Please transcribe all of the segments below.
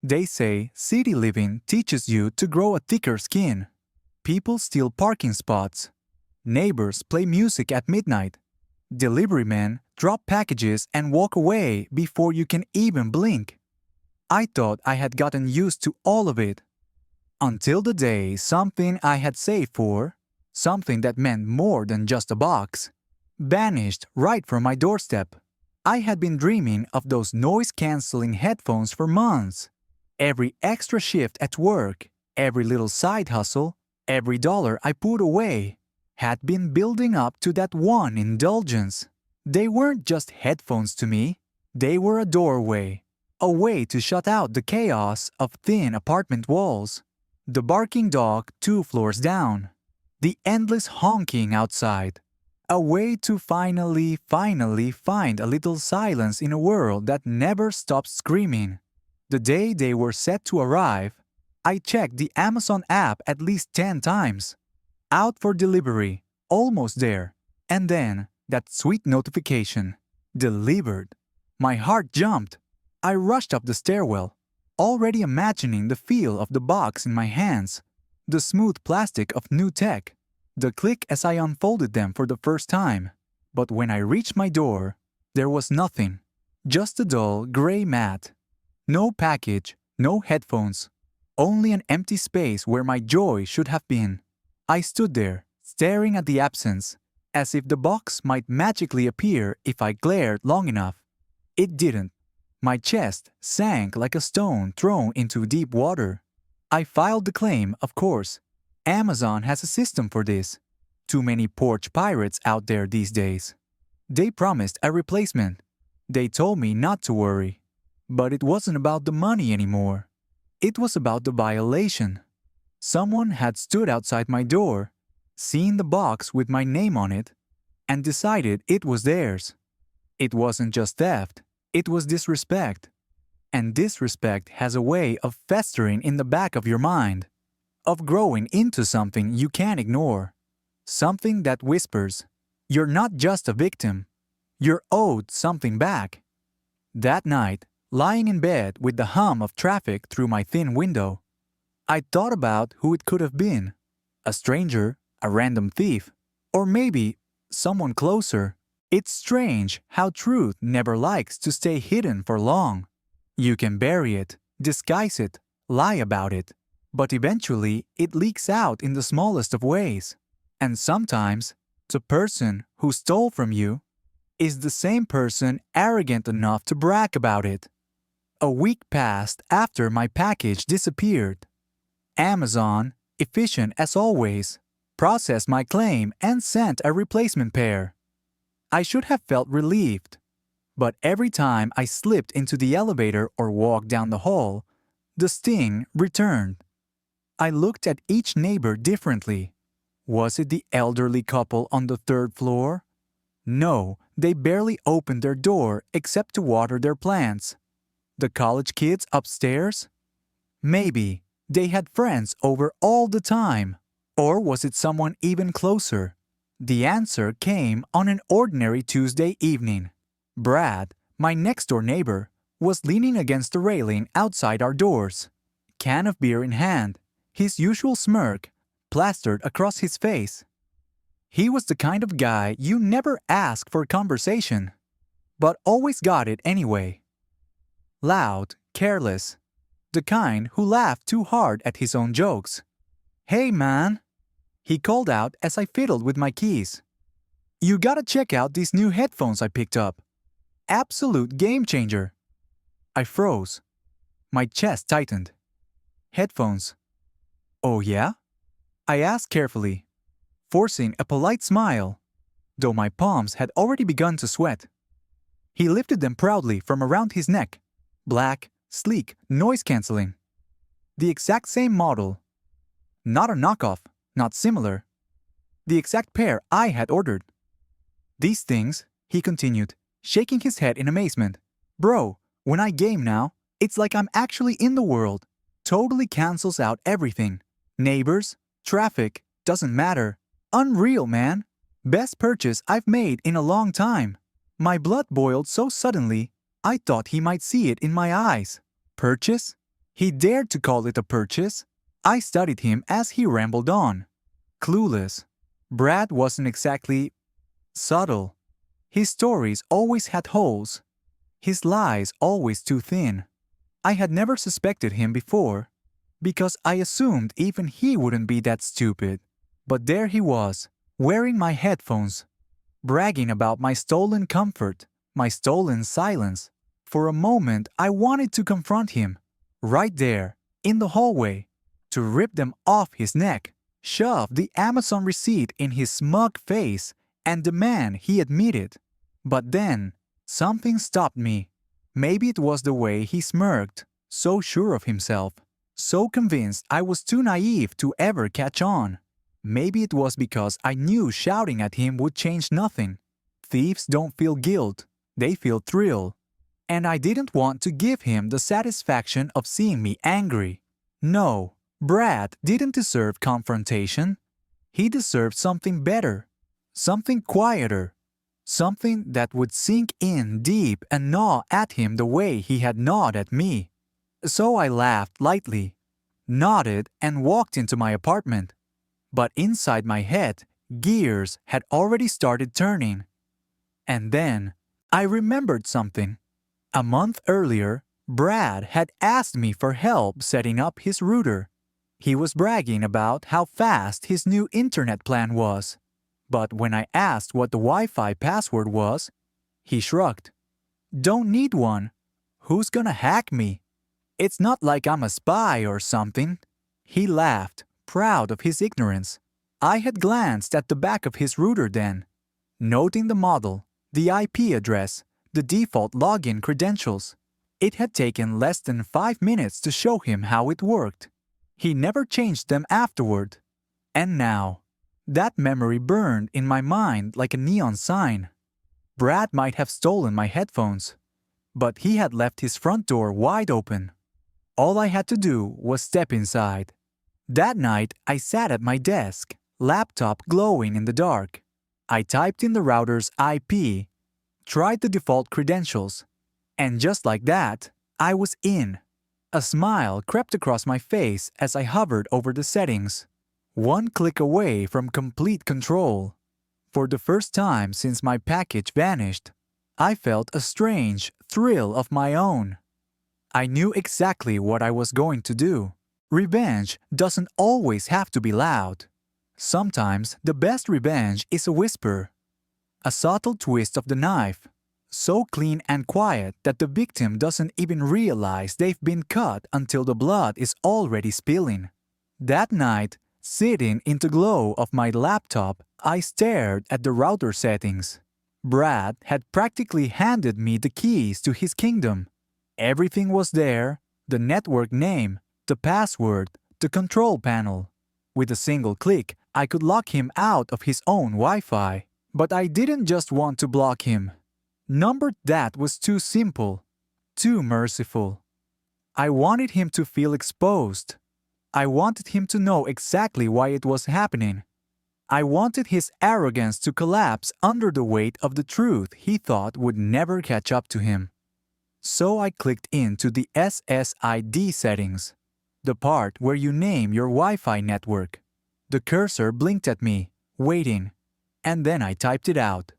They say city living teaches you to grow a thicker skin. People steal parking spots. Neighbors play music at midnight. Delivery men drop packages and walk away before you can even blink. I thought I had gotten used to all of it. Until the day something I had saved for, something that meant more than just a box, vanished right from my doorstep. I had been dreaming of those noise-canceling headphones for months. Every extra shift at work, every little side hustle, every dollar I put away had been building up to that one indulgence. They weren't just headphones to me. They were a doorway, a way to shut out the chaos of thin apartment walls, the barking dog 2 floors down, the endless honking outside, a way to finally find a little silence in a world that never stops screaming. The day they were set to arrive, I checked the Amazon app at least 10 times. Out for delivery, almost there, and then that sweet notification, delivered. My heart jumped. I rushed up the stairwell, already imagining the feel of the box in my hands, the smooth plastic of new tech, the click as I unfolded them for the first time. But when I reached my door, there was nothing, just a dull gray mat. No package, no headphones, only an empty space where my joy should have been. I stood there, staring at the absence, as if the box might magically appear if I glared long enough. It didn't. My chest sank like a stone thrown into deep water. I filed the claim, of course. Amazon has a system for this. Too many porch pirates out there these days. They promised a replacement. They told me not to worry. But it wasn't about the money anymore. It was about the violation. Someone had stood outside my door, seen the box with my name on it, and decided it was theirs. It wasn't just theft, it was disrespect. And disrespect has a way of festering in the back of your mind, of growing into something you can't ignore. Something that whispers, you're not just a victim, you're owed something back. That night, lying in bed with the hum of traffic through my thin window, I thought about who it could have been. A stranger, a random thief, or maybe someone closer. It's strange how truth never likes to stay hidden for long. You can bury it, disguise it, lie about it, but eventually it leaks out in the smallest of ways. And sometimes, the person who stole from you is the same person arrogant enough to brag about it. A week passed after my package disappeared. Amazon, efficient as always, processed my claim and sent a replacement pair. I should have felt relieved, but every time I slipped into the elevator or walked down the hall, the sting returned. I looked at each neighbor differently. Was it the elderly couple on the 3rd floor? No, they barely opened their door except to water their plants. The college kids upstairs? Maybe they had friends over all the time. Or was it someone even closer? The answer came on an ordinary Tuesday evening. Brad, my next-door neighbor, was leaning against the railing outside our doors, can of beer in hand, his usual smirk plastered across his face. He was the kind of guy you never ask for conversation, but always got it anyway. Loud, careless, the kind who laughed too hard at his own jokes. "Hey man," he called out as I fiddled with my keys. "You gotta check out these new headphones I picked up. Absolute game changer." I froze. My chest tightened. Headphones. "Oh yeah?" I asked carefully, forcing a polite smile, though my palms had already begun to sweat. He lifted them proudly from around his neck. Black, sleek, noise-canceling. The exact same model. Not a knockoff, not similar. The exact pair I had ordered. "These things," he continued, shaking his head in amazement. "Bro, when I game now, it's like I'm actually in the world. Totally cancels out everything. Neighbors, traffic, doesn't matter. Unreal, man. Best purchase I've made in a long time." My blood boiled so suddenly, I thought he might see it in my eyes. "Purchase?" He dared to call it a purchase. I studied him as he rambled on. Clueless. Brad wasn't exactly subtle. His stories always had holes. His lies always too thin. I had never suspected him before, because I assumed even he wouldn't be that stupid. But there he was, wearing my headphones, bragging about my stolen comfort, my stolen silence. For a moment I wanted to confront him, right there, in the hallway, to rip them off his neck, shove the Amazon receipt in his smug face, and demand he admit it. But then, something stopped me. Maybe it was the way he smirked, so sure of himself, so convinced I was too naive to ever catch on. Maybe it was because I knew shouting at him would change nothing. Thieves don't feel guilt, they feel thrill. And I didn't want to give him the satisfaction of seeing me angry. No, Brad didn't deserve confrontation. He deserved something better, something quieter, something that would sink in deep and gnaw at him the way he had gnawed at me. So I laughed lightly, nodded, and walked into my apartment. But inside my head, gears had already started turning. And then I remembered something. A month earlier, Brad had asked me for help setting up his router. He was bragging about how fast his new internet plan was. But when I asked what the Wi-Fi password was, he shrugged. Don't need one. Who's gonna hack me? It's not like I'm a spy or something. He laughed, proud of his ignorance. I had glanced at the back of his router then, noting the model, the IP address, the default login credentials. It had taken less than 5 minutes to show him how it worked. He never changed them afterward. And now, that memory burned in my mind like a neon sign. Brad might have stolen my headphones, but he had left his front door wide open. All I had to do was step inside. That night, I sat at my desk, laptop glowing in the dark. I typed in the router's IP, tried the default credentials, and just like that, I was in. A smile crept across my face as I hovered over the settings. One click away from complete control. For the first time since my package vanished, I felt a strange thrill of my own. I knew exactly what I was going to do. Revenge doesn't always have to be loud. Sometimes the best revenge is a whisper, a subtle twist of the knife, so clean and quiet that the victim doesn't even realize they've been cut until the blood is already spilling. That night, sitting in the glow of my laptop, I stared at the router settings. Brad had practically handed me the keys to his kingdom. Everything was there: the network name, the password, the control panel. With a single click, I could lock him out of his own Wi-Fi. But I didn't just want to block him. Number that was too simple, too merciful. I wanted him to feel exposed. I wanted him to know exactly why it was happening. I wanted his arrogance to collapse under the weight of the truth he thought would never catch up to him. So I clicked into the SSID settings, the part where you name your Wi-Fi network. The cursor blinked at me, waiting, and then I typed it out.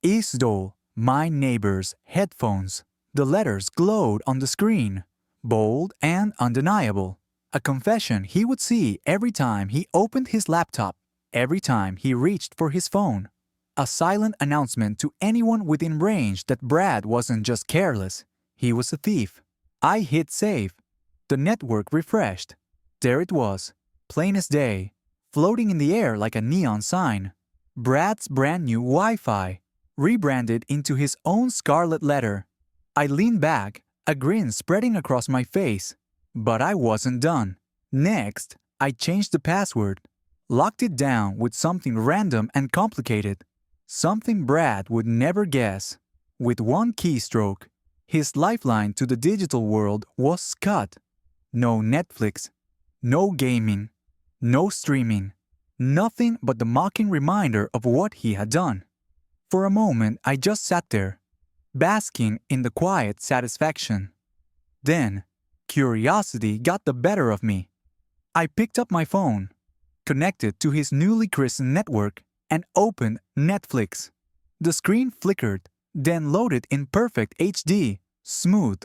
Isdol, my neighbor's headphones. The letters glowed on the screen, bold and undeniable. A confession he would see every time he opened his laptop, every time he reached for his phone. A silent announcement to anyone within range that Brad wasn't just careless, he was a thief. I hit save. The network refreshed. There it was, plain as day, floating in the air like a neon sign. Brad's brand new Wi-Fi, rebranded into his own scarlet letter. I leaned back, a grin spreading across my face. But I wasn't done. Next, I changed the password, locked it down with something random and complicated, something Brad would never guess. With one keystroke, his lifeline to the digital world was cut. No Netflix, no gaming, no streaming, nothing but the mocking reminder of what he had done. For a moment, I just sat there, basking in the quiet satisfaction. Then, Curiosity got the better of me. I picked up my phone, connected to his newly christened network, and opened Netflix. The screen flickered, then loaded in perfect HD, smooth,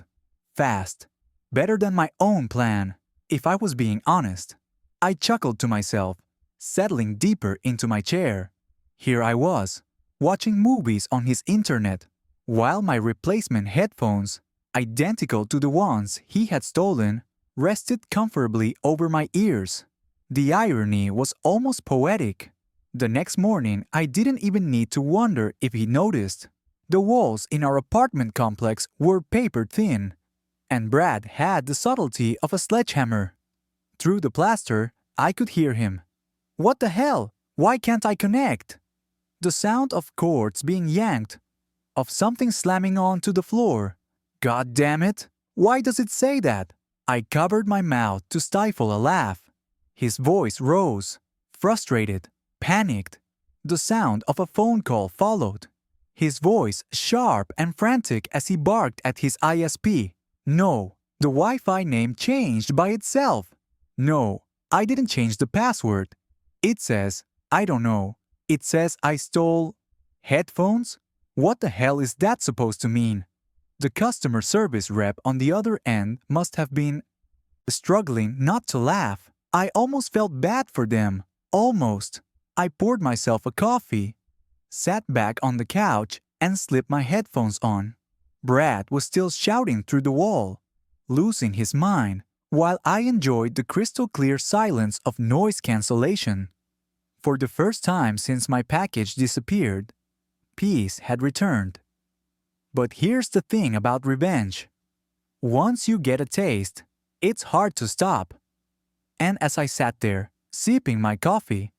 fast. Better than my own plan, if I was being honest. I chuckled to myself, settling deeper into my chair. Here I was, watching movies on his internet, while my replacement headphones, identical to the ones he had stolen, rested comfortably over my ears. The irony was almost poetic. The next morning, I didn't even need to wonder if he noticed. The walls in our apartment complex were paper thin, and Brad had the subtlety of a sledgehammer. Through the plaster, I could hear him. What the hell? Why can't I connect? The sound of cords being yanked, of something slamming onto the floor. God damn it! Why does it say that? I covered my mouth to stifle a laugh. His voice rose, frustrated, panicked. The sound of a phone call followed. His voice sharp and frantic as he barked at his ISP. No, the Wi-Fi name changed by itself. No, I didn't change the password. It says, I don't know. It says I stole headphones? What the hell is that supposed to mean? The customer service rep on the other end must have been struggling not to laugh. I almost felt bad for them. Almost. I poured myself a coffee, sat back on the couch, and slipped my headphones on. Brad was still shouting through the wall, losing his mind, while I enjoyed the crystal clear silence of noise cancellation. For the first time since my package disappeared, peace had returned. But here's the thing about revenge. Once you get a taste, it's hard to stop. And as I sat there, sipping my coffee,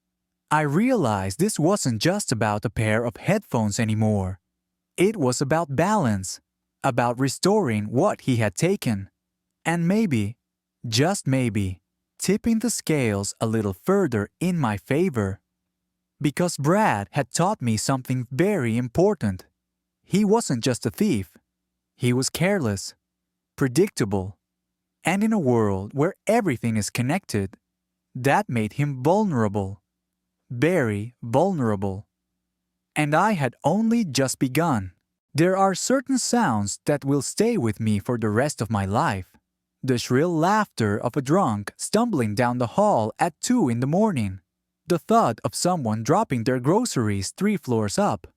I realized this wasn't just about a pair of headphones anymore. It was about balance, about restoring what he had taken, and maybe, just maybe, tipping the scales a little further in my favor. Because Brad had taught me something very important. He wasn't just a thief. He was careless, predictable, and in a world where everything is connected, that made him vulnerable. Very vulnerable. And I had only just begun. There are certain sounds that will stay with me for the rest of my life. The shrill laughter of a drunk stumbling down the hall at 2 in the morning. The thud of someone dropping their groceries 3 floors up.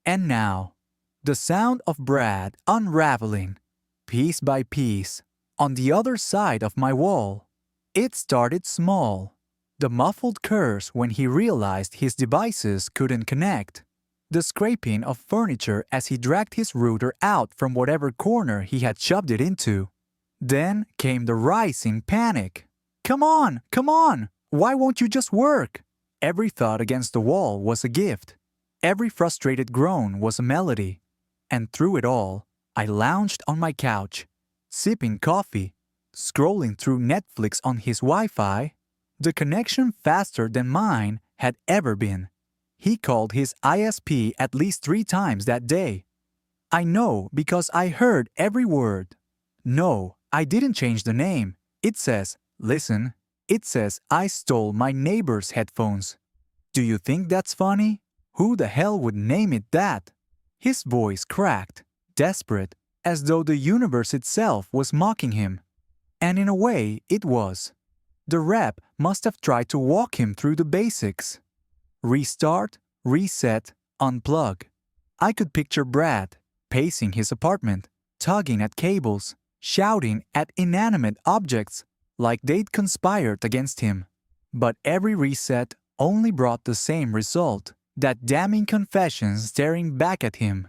And now, the sound of Brad unraveling, piece by piece, on the other side of my wall. It started small. The muffled curse when he realized his devices couldn't connect. The scraping of furniture as he dragged his router out from whatever corner he had shoved it into. Then came the rising panic. Come on, come on! Why won't you just work? Every thud against the wall was a gift. Every frustrated groan was a melody. And through it all, I lounged on my couch, sipping coffee, scrolling through Netflix on his Wi-Fi. The connection faster than mine had ever been. He called his ISP at least 3 times that day. I know because I heard every word. No, I didn't change the name. It says, listen, it says I stole my neighbor's headphones. Do you think that's funny? Who the hell would name it that? His voice cracked, desperate, as though the universe itself was mocking him. And in a way, it was. The rep must have tried to walk him through the basics. Restart, reset, unplug. I could picture Brad, pacing his apartment, tugging at cables, shouting at inanimate objects like they'd conspired against him. But every reset only brought the same result, that damning confession staring back at him.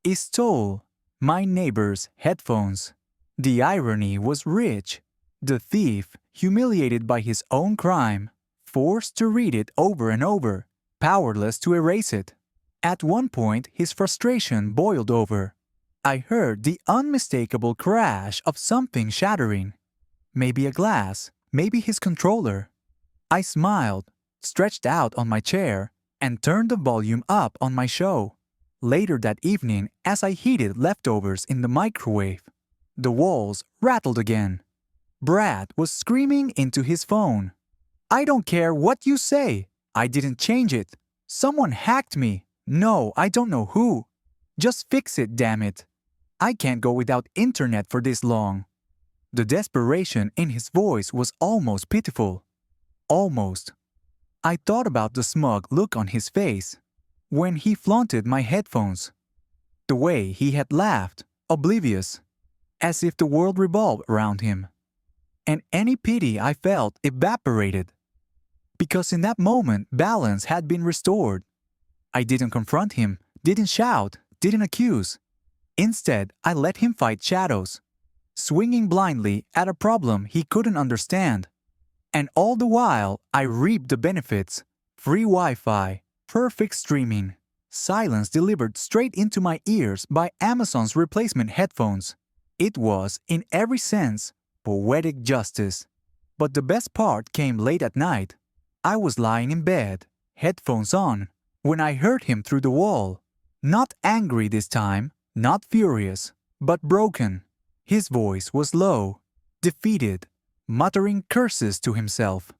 He stole my neighbor's headphones. The irony was rich. The thief, humiliated by his own crime, forced to read it over and over, powerless to erase it. At one point, his frustration boiled over. I heard the unmistakable crash of something shattering. Maybe a glass, maybe his controller. I smiled, stretched out on my chair, and turned the volume up on my show. Later that evening, as I heated leftovers in the microwave, the walls rattled again. Brad was screaming into his phone. "I don't care what you say. I didn't change it. Someone hacked me. No, I don't know who. Just fix it, damn it. I can't go without internet for this long." The desperation in his voice was almost pitiful. Almost. I thought about the smug look on his face when he flaunted my headphones. The way he had laughed, oblivious, as if the world revolved around him. And any pity I felt evaporated. Because in that moment, balance had been restored. I didn't confront him, didn't shout, didn't accuse. Instead, I let him fight shadows, swinging blindly at a problem he couldn't understand. And all the while, I reaped the benefits: free Wi-Fi, perfect streaming, silence delivered straight into my ears by Amazon's replacement headphones. It was, in every sense, poetic justice. But the best part came late at night. I was lying in bed, headphones on, when I heard him through the wall. Not angry this time, not furious, but broken. His voice was low, defeated, muttering curses to himself,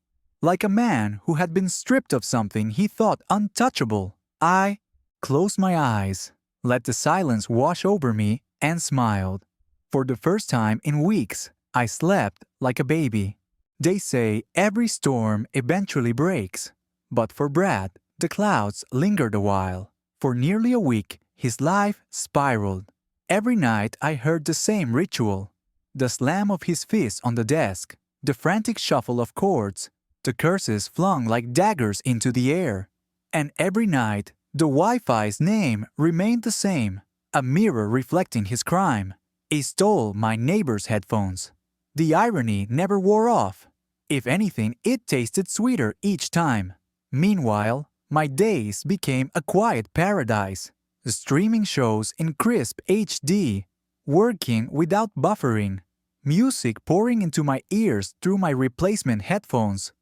like a man who had been stripped of something he thought untouchable. I closed my eyes, let the silence wash over me, and smiled. For the first time in weeks, I slept like a baby. They say every storm eventually breaks, but for Brad, the clouds lingered a while. For nearly a week, his life spiraled. Every night I heard the same ritual: the slam of his fist on the desk, the frantic shuffle of chords, the curses flung like daggers into the air. And every night, the Wi-Fi's name remained the same, a mirror reflecting his crime. He stole my neighbor's headphones. The irony never wore off. If anything, it tasted sweeter each time. Meanwhile, my days became a quiet paradise. Streaming shows in crisp HD, working without buffering, music pouring into my ears through my replacement headphones,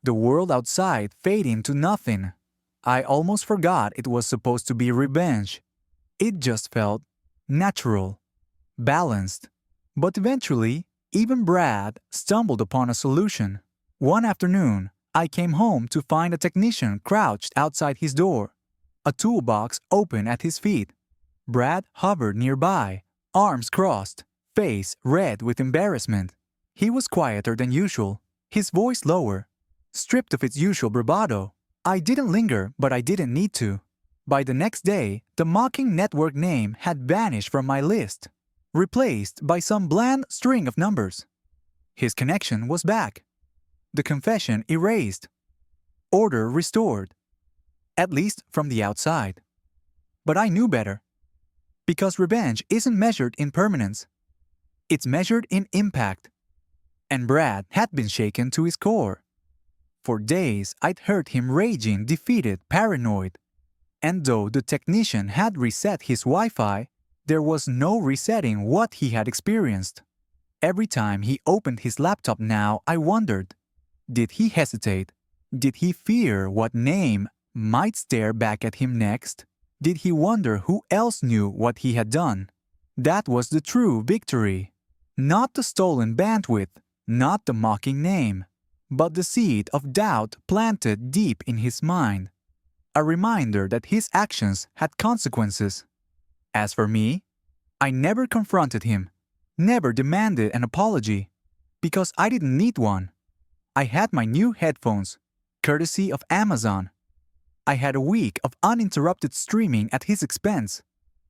the world outside fading to nothing. I almost forgot it was supposed to be revenge. It just felt natural, balanced. But eventually, even Brad stumbled upon a solution. One afternoon, I came home to find a technician crouched outside his door, a toolbox open at his feet. Brad hovered nearby, arms crossed, face red with embarrassment. He was quieter than usual, his voice lower, stripped of its usual bravado. I didn't linger, but I didn't need to. By the next day, the mocking network name had vanished from my list, replaced by some bland string of numbers. His connection was back. The confession erased. Order restored. At least from the outside. But I knew better. Because revenge isn't measured in permanence. It's measured in impact. And Brad had been shaken to his core. For days, I'd heard him raging, defeated, paranoid. And though the technician had reset his Wi-Fi, there was no resetting what he had experienced. Every time he opened his laptop now, I wondered, did he hesitate? Did he fear what name might stare back at him next? Did he wonder who else knew what he had done? That was the true victory. Not the stolen bandwidth, not the mocking name, but the seed of doubt planted deep in his mind. A reminder that his actions had consequences. As for me, I never confronted him, never demanded an apology, because I didn't need one. I had my new headphones, courtesy of Amazon. I had a week of uninterrupted streaming at his expense.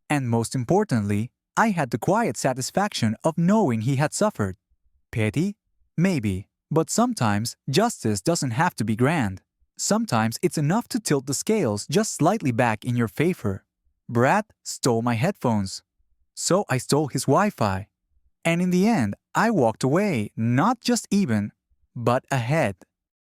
And most importantly, I had the quiet satisfaction of knowing he had suffered. Petty? Maybe. But sometimes justice doesn't have to be grand. Sometimes it's enough to tilt the scales just slightly back in your favor. Brad stole my headphones. So I stole his Wi-Fi. And in the end, I walked away not just even, but ahead.